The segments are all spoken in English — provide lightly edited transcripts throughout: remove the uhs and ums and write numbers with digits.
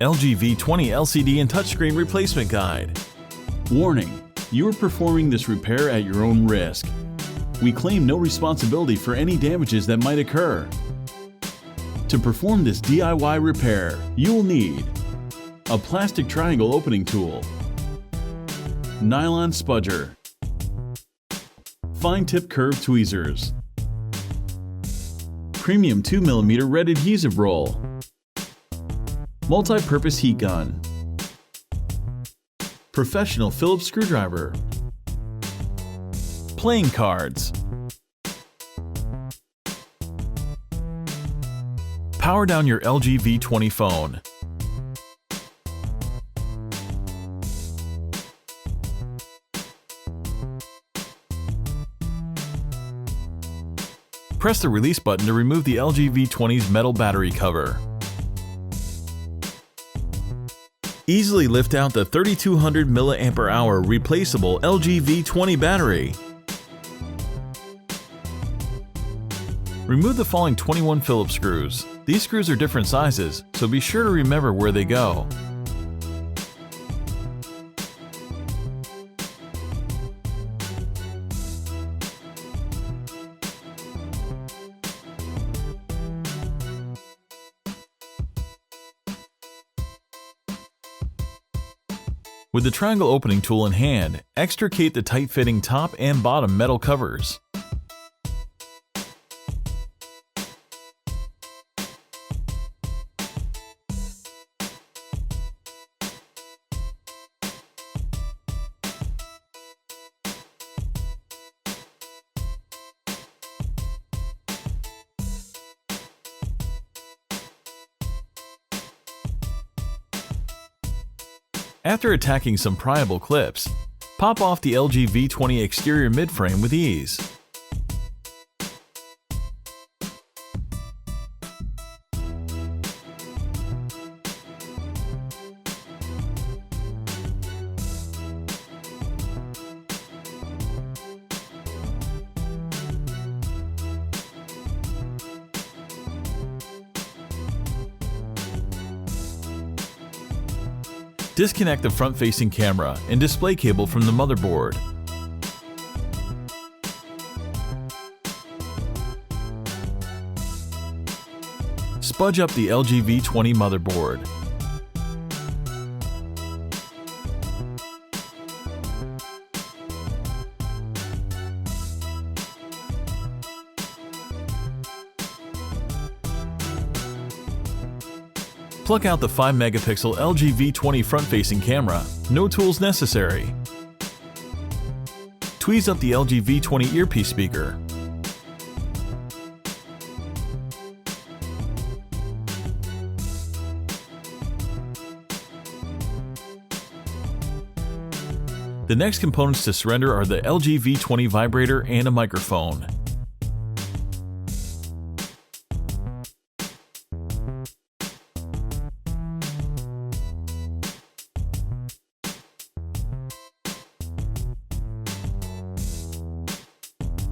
LG V20 LCD and Touchscreen Replacement Guide. Warning: you are performing this repair at your own risk. We claim no responsibility for any damages that might occur. To perform this DIY repair, you will need a plastic triangle opening tool, nylon spudger, fine tip curved tweezers, premium 2mm red adhesive roll, multi-purpose heat gun, professional Phillips screwdriver, Playing cards. Power down your LG V20 phone. Press the release button to remove the LG V20's metal battery cover. Easily lift out the 3200 mAh replaceable LG V20 battery. Remove the following 21 Phillips screws. These screws are different sizes, so be sure to remember where they go. With the triangle opening tool in hand, extricate the tight-fitting top and bottom metal covers. After attacking some pryable clips, pop off the LG V20 exterior midframe with ease. Disconnect the front-facing camera and display cable from the motherboard. Spudge up the LG V20 motherboard. Pluck out the 5-megapixel LG V20 front-facing camera. No tools necessary. Tweeze up the LG V20 earpiece speaker. The next components to surrender are the LG V20 vibrator and a microphone.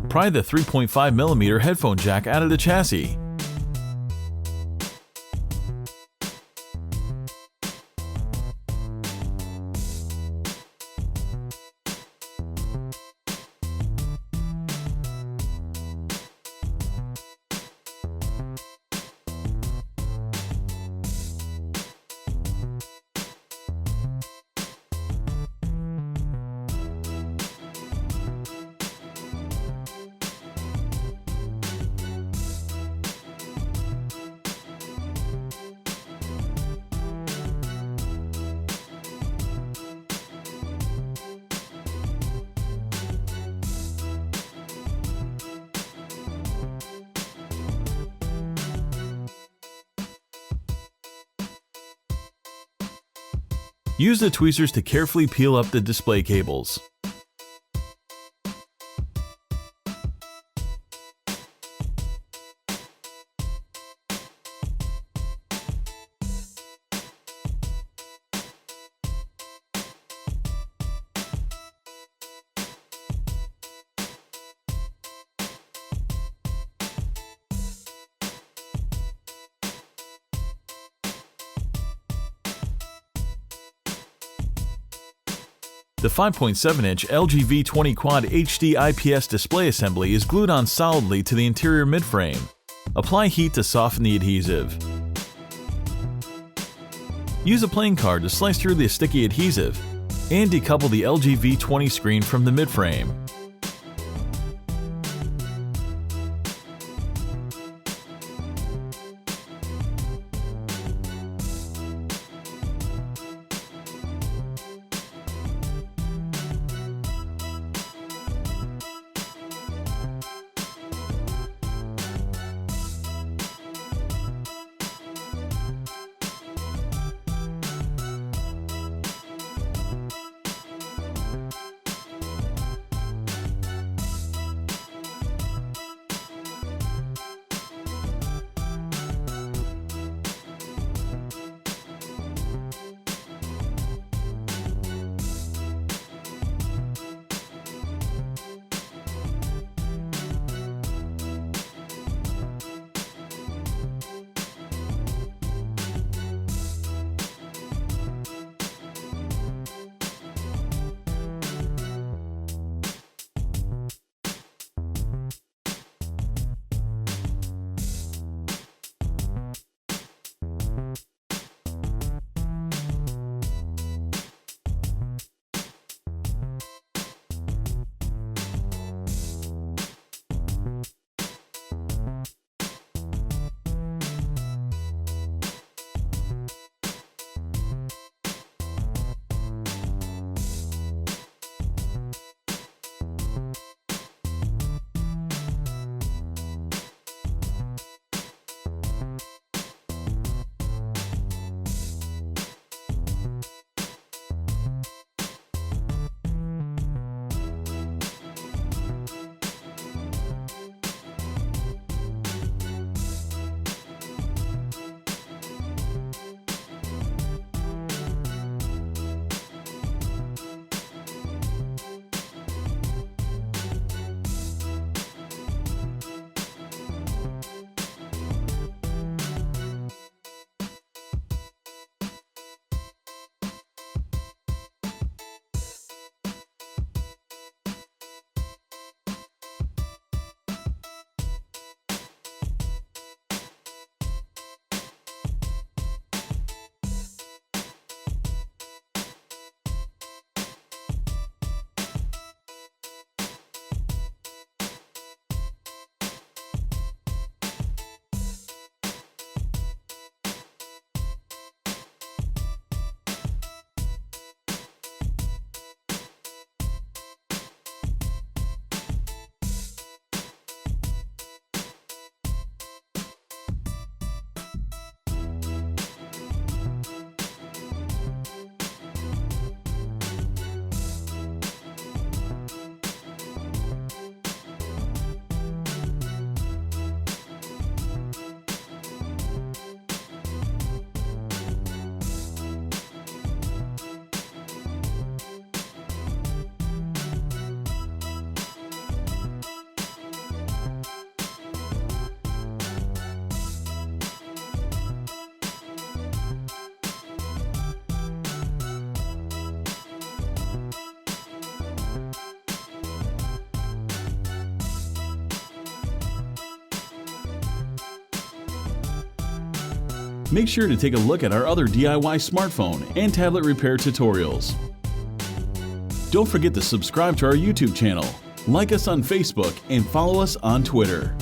Pry the 3.5mm headphone jack out of the chassis. Use the tweezers to carefully peel up the display cables. The 5.7-inch LG V20 Quad HD IPS display assembly is glued on solidly to the interior midframe. Apply heat to soften the adhesive. Use a playing card to slice through the sticky adhesive and decouple the LG V20 screen from the midframe. Make sure to take a look at our other DIY smartphone and tablet repair tutorials. Don't forget to subscribe to our YouTube channel, like us on Facebook, and follow us on Twitter.